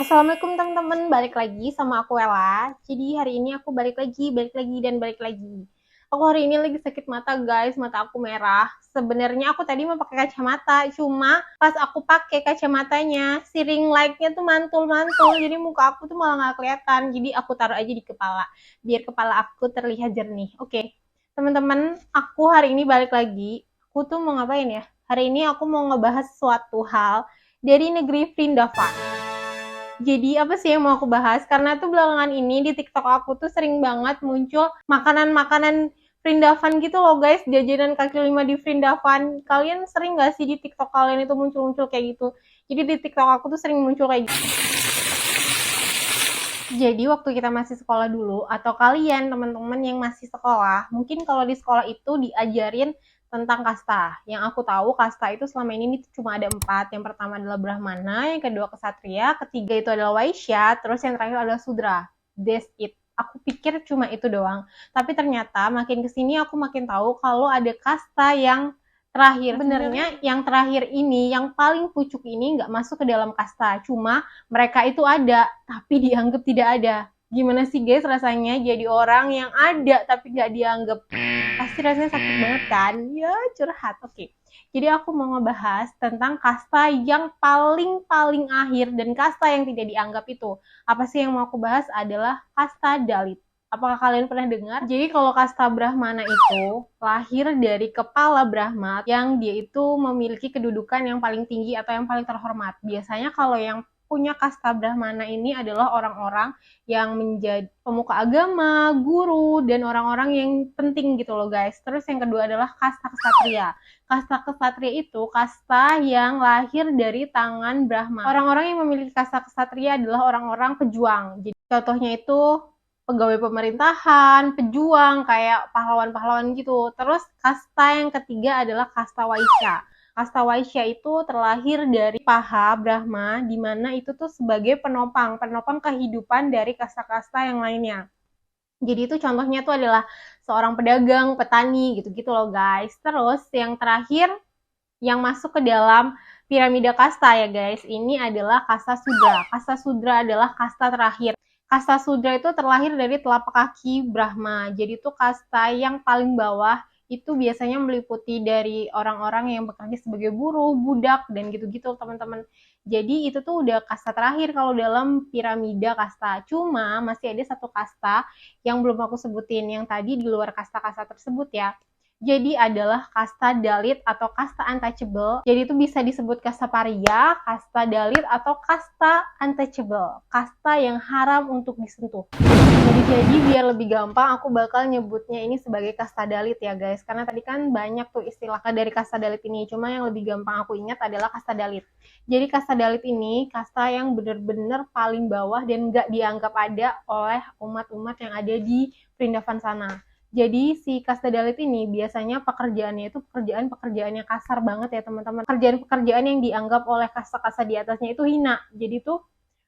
Assalamualaikum teman-teman, balik lagi sama aku Ella. Jadi hari ini aku balik lagi, dan balik lagi. Aku hari ini lagi sakit mata guys, mata aku merah. Sebenarnya aku tadi mau pakai kacamata, cuma pas aku pakai kacamatanya, si ring light-nya tuh mantul-mantul, jadi muka aku tuh malah nggak kelihatan. Jadi aku taruh aja di kepala, biar kepala aku terlihat jernih. Oke, teman-teman, aku hari ini balik lagi. Aku tuh mau ngapain ya? Hari ini aku mau ngebahas suatu hal dari negeri Vrindavan. Jadi apa sih yang mau aku bahas? Karena tuh belakangan ini di TikTok aku tuh sering banget muncul makanan-makanan Vrindavan gitu loh guys, jajanan kaki lima di Vrindavan. Kalian sering gak sih di TikTok kalian itu muncul-muncul kayak gitu? Jadi di TikTok aku tuh sering muncul kayak gitu. Jadi waktu kita masih sekolah dulu, atau kalian teman-teman yang masih sekolah, mungkin kalau di sekolah itu diajarin tentang kasta. Yang aku tahu kasta itu selama ini cuma ada 4. Yang pertama adalah Brahmana, yang kedua Ksatria, ketiga itu adalah Waisya, terus yang terakhir adalah Sudra. That's it. Aku pikir cuma itu doang. Tapi ternyata makin kesini aku makin tahu kalau ada kasta yang terakhir. Sebenarnya yang terakhir ini, yang paling pucuk ini nggak masuk ke dalam kasta. Cuma mereka itu ada, tapi dianggap tidak ada. Gimana sih guys rasanya jadi orang yang ada tapi nggak dianggap? Pasti rasanya sakit banget kan? Ya curhat. Oke. Jadi aku mau ngebahas tentang kasta yang paling akhir dan kasta yang tidak dianggap itu. Apa sih yang mau aku bahas adalah kasta Dalit. Apakah kalian pernah dengar? Jadi kalau kasta Brahmana itu lahir dari kepala Brahma yang dia itu memiliki kedudukan yang paling tinggi atau yang paling terhormat. Biasanya kalau yang punya kasta Brahmana ini adalah orang-orang yang menjadi pemuka agama, guru, dan orang-orang yang penting gitu loh guys. Terus yang kedua adalah kasta Ksatria. Kasta Ksatria itu kasta yang lahir dari tangan Brahma. Orang-orang yang memiliki kasta Ksatria adalah orang-orang pejuang. Jadi contohnya itu pegawai pemerintahan, pejuang, kayak pahlawan-pahlawan gitu. Terus kasta yang ketiga adalah kasta Waisya. Kasta Waisya itu terlahir dari paha Brahma, di mana itu tuh sebagai penopang kehidupan dari kasta-kasta yang lainnya. Jadi itu contohnya tuh adalah seorang pedagang, petani, gitu-gitu loh guys. Terus yang terakhir yang masuk ke dalam piramida kasta ya guys, ini adalah kasta Sudra. Kasta Sudra adalah kasta terakhir. Kasta Sudra itu terlahir dari telapak kaki Brahma. Jadi itu kasta yang paling bawah itu biasanya meliputi dari orang-orang yang bekerja sebagai buruh, budak, dan gitu-gitu teman-teman. Jadi itu tuh udah kasta terakhir kalau dalam piramida kasta. Cuma masih ada satu kasta yang belum aku sebutin, yang tadi di luar kasta-kasta tersebut ya. Jadi adalah kasta Dalit atau kasta untouchable. Jadi itu bisa disebut kasta paria, kasta Dalit, atau kasta untouchable. Kasta yang haram untuk disentuh. Jadi biar lebih gampang aku bakal nyebutnya ini sebagai kasta Dalit ya guys. Karena tadi kan banyak tuh istilah dari kasta Dalit ini. Cuma yang lebih gampang aku ingat adalah kasta Dalit. Jadi kasta Dalit ini kasta yang benar-benar paling bawah dan gak dianggap ada oleh umat-umat yang ada di Vrindavan sana. Jadi si kasta Dalit ini biasanya pekerjaannya itu pekerjaan-pekerjaan yang kasar banget ya teman-teman. Pekerjaan-pekerjaan yang dianggap oleh kasta-kasta di atasnya itu hina. Jadi tuh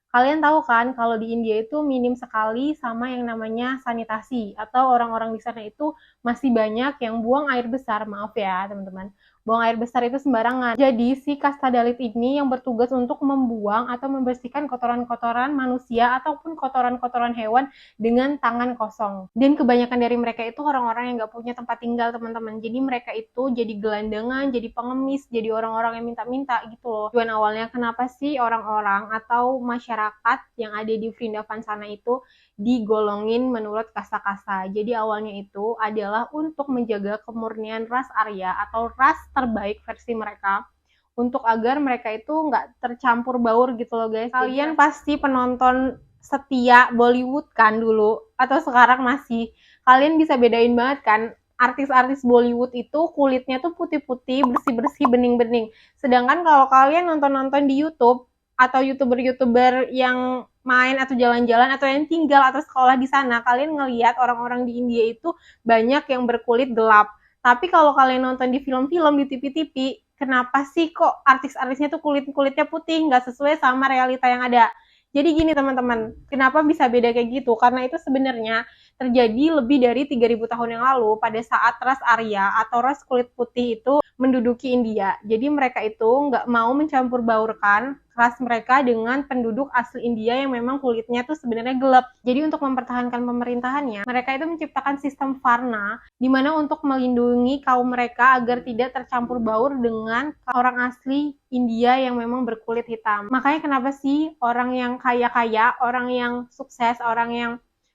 kalian tahu kan kalau di India itu minim sekali sama yang namanya sanitasi, atau orang-orang di sana itu masih banyak yang buang air besar. Maaf ya teman-teman, buang air besar itu sembarangan. Jadi si kasta Dalit ini yang bertugas untuk membuang atau membersihkan kotoran-kotoran manusia ataupun kotoran-kotoran hewan dengan tangan kosong. Dan kebanyakan dari mereka itu orang-orang yang gak punya tempat tinggal teman-teman. Jadi mereka itu jadi gelandangan, jadi pengemis, jadi orang-orang yang minta-minta gitu loh. Tujuan awalnya kenapa sih orang-orang atau masyarakat yang ada di Vrindavan sana itu digolongin menurut kasta-kasta. Jadi awalnya itu adalah untuk menjaga kemurnian ras Arya atau ras terbaik versi mereka, untuk agar mereka itu nggak tercampur baur gitu loh guys. Kalian pasti penonton setia Bollywood kan dulu, atau sekarang masih. Kalian bisa bedain banget kan, artis-artis Bollywood itu kulitnya tuh putih-putih, bersih-bersih, bening-bening. Sedangkan kalau kalian nonton-nonton di YouTube, atau YouTuber-YouTuber yang main atau jalan-jalan atau yang tinggal atau sekolah di sana, kalian ngelihat orang-orang di India itu banyak yang berkulit gelap. Tapi kalau kalian nonton di film-film, di TV-TV, kenapa sih kok artis-artisnya tuh kulitnya putih, nggak sesuai sama realita yang ada. Jadi gini teman-teman, kenapa bisa beda kayak gitu? Karena itu sebenarnya terjadi lebih dari 3.000 tahun yang lalu pada saat ras Arya atau ras kulit putih itu menduduki India. Jadi mereka itu nggak mau mencampur baurkan ras mereka dengan penduduk asli India yang memang kulitnya tuh sebenarnya gelap. Jadi untuk mempertahankan pemerintahannya, mereka itu menciptakan sistem Varna di mana untuk melindungi kaum mereka agar tidak tercampur baur dengan orang asli India yang memang berkulit hitam. Makanya kenapa sih orang yang kaya-kaya, orang yang sukses, orang yang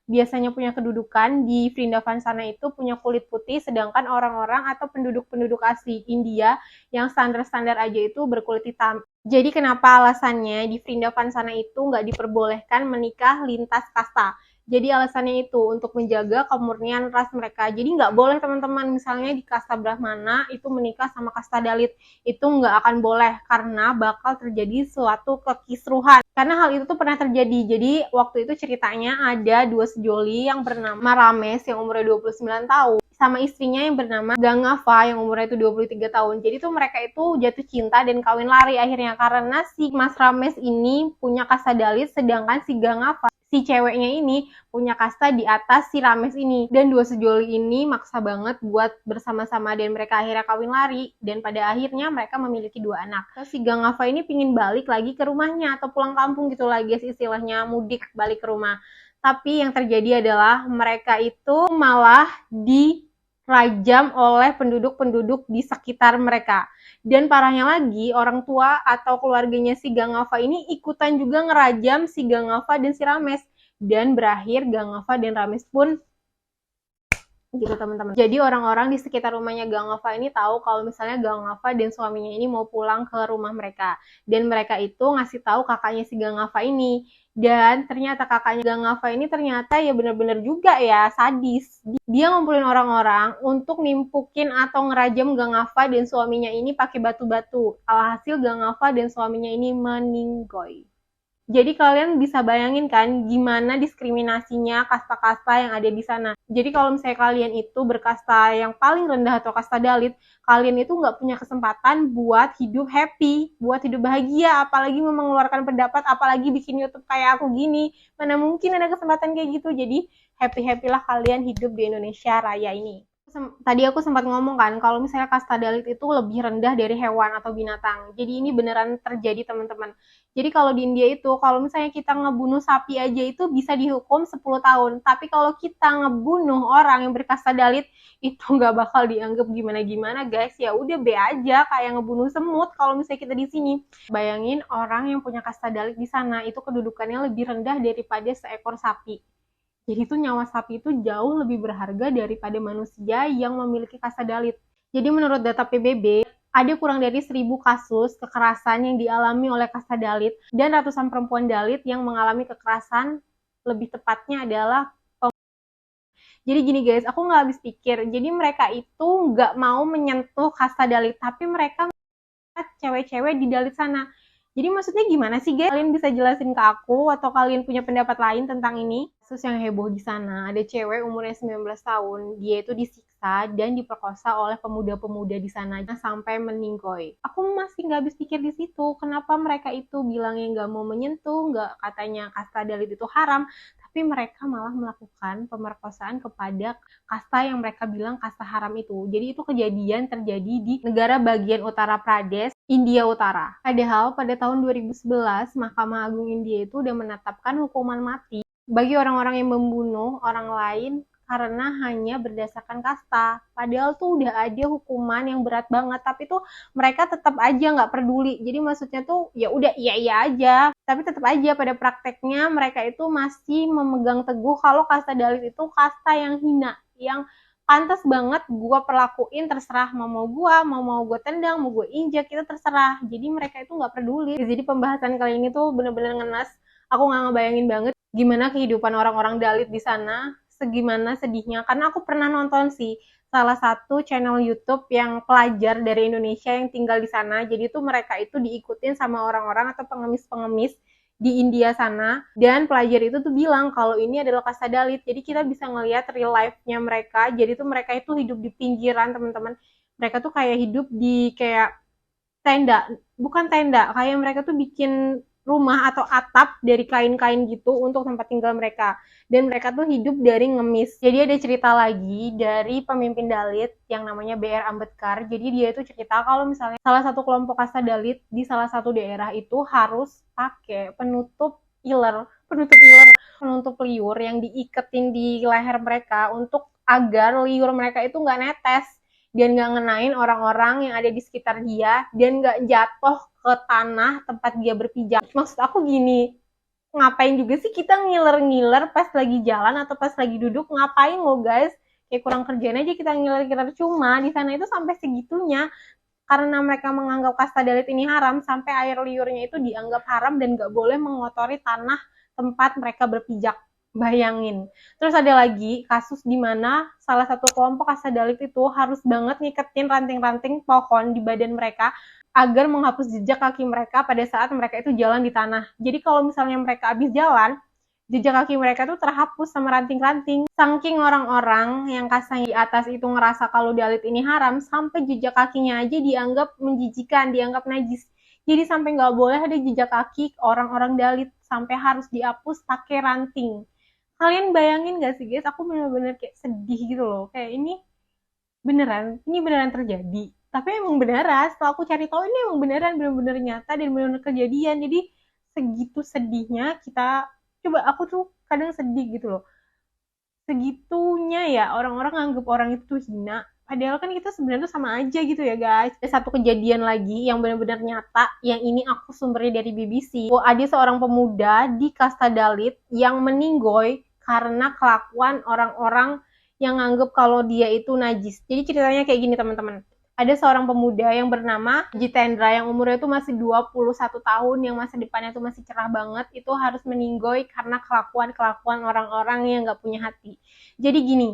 biasanya punya kedudukan di Vrindavan sana itu punya kulit putih, sedangkan orang-orang atau penduduk-penduduk asli India yang standar-standar aja itu berkulit hitam. Jadi kenapa alasannya di Vrindavan sana itu nggak diperbolehkan menikah lintas kasta? Jadi alasannya itu untuk menjaga kemurnian ras mereka. Jadi nggak boleh teman-teman misalnya di kasta Brahmana itu menikah sama kasta Dalit. Itu nggak akan boleh karena bakal terjadi suatu kekisruhan. Karena hal itu tuh pernah terjadi. Jadi waktu itu ceritanya ada dua sejoli yang bernama Rames yang umurnya 29 tahun sama istrinya yang bernama Gangava yang umurnya itu 23 tahun. Jadi tuh mereka itu jatuh cinta dan kawin lari akhirnya karena si Mas Rames ini punya kasta Dalit sedangkan si Gangava si ceweknya ini punya kasta di atas si Rames ini. Dan dua sejoli ini maksa banget buat bersama-sama dan mereka akhirnya kawin lari. Dan pada akhirnya mereka memiliki dua anak. Terus si Gangava ini pingin balik lagi ke rumahnya atau pulang kampung gitu lagi istilahnya mudik balik ke rumah. Tapi yang terjadi adalah mereka itu malah dirajam oleh penduduk-penduduk di sekitar mereka. Dan parahnya lagi, orang tua atau keluarganya si Gangava ini ikutan juga ngerajam si Gangava dan si Rames. Dan berakhir Gangava dan Rames pun gitu teman-teman. Jadi orang-orang di sekitar rumahnya Gangava ini tahu kalau misalnya Gangava dan suaminya ini mau pulang ke rumah mereka. Dan mereka itu ngasih tahu kakaknya si Gangava ini. Dan ternyata kakaknya Gangava ini ternyata ya benar-benar juga ya sadis. Dia ngumpulin orang-orang untuk nimpukin atau ngerajam Gangava dan suaminya ini pakai batu-batu. Alhasil Gangava dan suaminya ini meninggoy. Jadi kalian bisa bayangin kan gimana diskriminasinya kasta-kasta yang ada di sana. Jadi kalau misalnya kalian itu berkasta yang paling rendah atau kasta Dalit, kalian itu nggak punya kesempatan buat hidup happy, buat hidup bahagia, apalagi mengeluarkan pendapat, apalagi bikin YouTube kayak aku gini. Mana mungkin ada kesempatan kayak gitu. Jadi happy-happy lah kalian hidup di Indonesia Raya ini. Tadi aku sempat ngomong kan kalau misalnya kasta Dalit itu lebih rendah dari hewan atau binatang. Jadi ini beneran terjadi teman-teman. Jadi kalau di India itu kalau misalnya kita ngebunuh sapi aja itu bisa dihukum 10 tahun. Tapi kalau kita ngebunuh orang yang berkasta Dalit itu nggak bakal dianggap gimana-gimana guys. Ya udah be aja kayak ngebunuh semut kalau misalnya kita di sini. Bayangin orang yang punya kasta Dalit di sana itu kedudukannya lebih rendah daripada seekor sapi. Jadi itu nyawa sapi itu jauh lebih berharga daripada manusia yang memiliki kasta Dalit. Jadi menurut data PBB, ada kurang dari 1.000 kasus kekerasan yang dialami oleh kasta Dalit dan ratusan perempuan Dalit yang mengalami kekerasan, lebih tepatnya adalah jadi gini guys, aku nggak habis pikir. Jadi mereka itu nggak mau menyentuh kasta Dalit, tapi mereka cewek-cewek di Dalit sana. Jadi maksudnya gimana sih guys? Kalian bisa jelasin ke aku atau kalian punya pendapat lain tentang ini? Kasus yang heboh di sana, ada cewek umurnya 19 tahun, dia itu disiksa dan diperkosa oleh pemuda-pemuda di sana sampai meninggoy. Aku masih nggak habis pikir di situ, kenapa mereka itu bilangnya nggak mau menyentuh, nggak katanya kasta Dalit itu haram, tapi mereka malah melakukan pemerkosaan kepada kasta yang mereka bilang kasta haram itu. Jadi itu kejadian terjadi di negara bagian Uttar Pradesh, India Utara. Padahal pada tahun 2011, Mahkamah Agung India itu udah menetapkan hukuman mati bagi orang-orang yang membunuh orang lain karena hanya berdasarkan kasta. Padahal tuh udah ada hukuman yang berat banget, tapi tuh mereka tetap aja nggak peduli. Jadi maksudnya tuh ya udah iya aja, tapi tetap aja pada prakteknya mereka itu masih memegang teguh kalau kasta Dalit itu kasta yang hina, yang pantas banget gue perlakuin terserah mau gue tendang, mau gue injak, itu terserah. Jadi mereka itu nggak peduli. Jadi pembahasan kali ini tuh bener-bener ngenes. Aku nggak ngebayangin banget gimana kehidupan orang-orang Dalit di sana, segimana sedihnya. Karena aku pernah nonton sih salah satu channel YouTube yang pelajar dari Indonesia yang tinggal di sana. Jadi tuh mereka itu diikutin sama orang-orang atau pengemis-pengemis di India sana. Dan pelajar itu tuh bilang kalau ini adalah kasta Dalit. Jadi kita bisa ngelihat real life-nya mereka. Jadi tuh mereka itu hidup di pinggiran teman-teman. Mereka tuh kayak hidup di kayak tenda, bukan tenda, kayak mereka tuh bikin rumah atau atap dari kain-kain gitu untuk tempat tinggal mereka. Dan mereka tuh hidup dari ngemis. Jadi ada cerita lagi dari pemimpin Dalit yang namanya B.R. Ambedkar. Jadi dia itu cerita kalau misalnya salah satu kelompok kasta Dalit di salah satu daerah itu harus pakai penutup liur yang diiketin di leher mereka untuk agar liur mereka itu nggak netes dan nggak ngenain orang-orang yang ada di sekitar dia dan nggak jatuh ke tanah tempat dia berpijak. Maksud aku gini, ngapain juga sih kita ngiler-ngiler pas lagi jalan atau pas lagi duduk, ngapain lo guys? Kayak kurang kerjaan aja kita ngiler-ngiler. Cuma di sana itu sampai segitunya karena mereka menganggap kasta Dalit ini haram, sampai air liurnya itu dianggap haram dan gak boleh mengotori tanah tempat mereka berpijak. Bayangin. Terus ada lagi kasus di mana salah satu kelompok kasta Dalit itu harus banget ngiketin ranting-ranting pohon di badan mereka agar menghapus jejak kaki mereka pada saat mereka itu jalan di tanah. Jadi kalau misalnya mereka habis jalan, jejak kaki mereka tuh terhapus sama ranting-ranting. Saking orang-orang yang kastanya di atas itu ngerasa kalau Dalit ini haram, sampai jejak kakinya aja dianggap menjijikan, dianggap najis. Jadi sampai nggak boleh ada jejak kaki orang-orang Dalit, sampai harus dihapus pakai ranting. Kalian bayangin gak sih guys, aku bener-bener kayak sedih gitu loh. Kayak ini beneran terjadi. Tapi emang beneran, setelah aku cari tahu ini emang beneran, bener-bener nyata dan bener-bener kejadian. Jadi segitu sedihnya kita, coba aku tuh kadang sedih gitu loh. Segitunya ya orang-orang nganggep orang itu hina. Padahal kan kita sebenarnya sama aja gitu ya guys. Ada satu kejadian lagi yang benar-benar nyata, yang ini aku sumbernya dari BBC. Ada seorang pemuda di kasta Dalit yang meninggoy karena kelakuan orang-orang yang nganggep kalau dia itu najis. Jadi ceritanya kayak gini teman-teman. Ada seorang pemuda yang bernama Jitendra yang umurnya itu masih 21 tahun, yang masa depannya itu masih cerah banget, itu harus meninggoy karena kelakuan-kelakuan orang-orang yang gak punya hati. Jadi gini,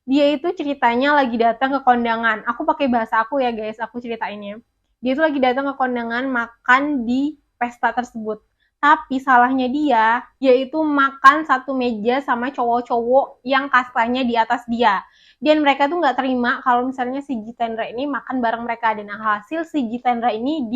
dia itu ceritanya lagi datang ke kondangan. Aku pakai bahasa aku ya guys, aku ceritainnya. Dia itu lagi datang ke kondangan makan di pesta tersebut. Tapi salahnya dia, yaitu makan satu meja sama cowok-cowok yang kastanya di atas dia. Dan mereka tuh nggak terima kalau misalnya si Jitendra ini makan bareng mereka. Dan hasil si Jitendra ini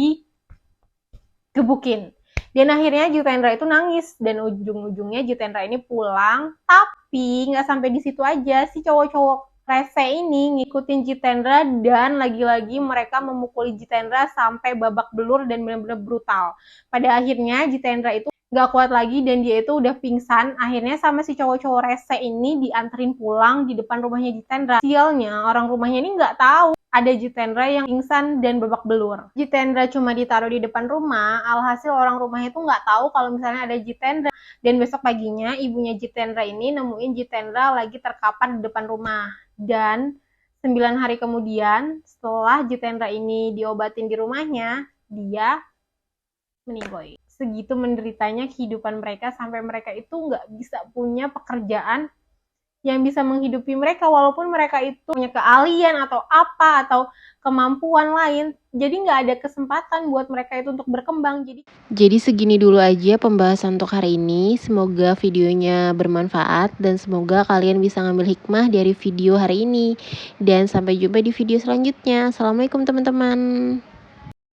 digebukin. Dan akhirnya Jitendra itu nangis. Dan ujung-ujungnya Jitendra ini pulang. Tapi nggak sampai di situ aja. Si cowok-cowok rese ini ngikutin Jitendra dan lagi-lagi mereka memukuli Jitendra sampai babak belur dan benar-benar brutal. Pada akhirnya Jitendra itu gak kuat lagi dan dia itu udah pingsan. Akhirnya sama si cowok-cowok rese ini dianterin pulang di depan rumahnya Jitendra. Sialnya orang rumahnya ini gak tahu ada Jitendra yang pingsan dan babak belur. Jitendra cuma ditaruh di depan rumah, alhasil orang rumahnya itu nggak tahu kalau misalnya ada Jitendra. Dan besok paginya ibunya Jitendra ini nemuin Jitendra lagi terkapar di depan rumah. Dan 9 hari kemudian setelah Jitendra ini diobatin di rumahnya, dia meninggoy. Segitu menderitanya kehidupan mereka sampai mereka itu nggak bisa punya pekerjaan yang bisa menghidupi mereka, walaupun mereka itu punya keahlian atau apa atau kemampuan lain, jadi nggak ada kesempatan buat mereka itu untuk berkembang. Jadi segini dulu aja pembahasan untuk hari ini. Semoga videonya bermanfaat dan semoga kalian bisa ngambil hikmah dari video hari ini. Dan sampai jumpa di video selanjutnya. Assalamualaikum teman-teman.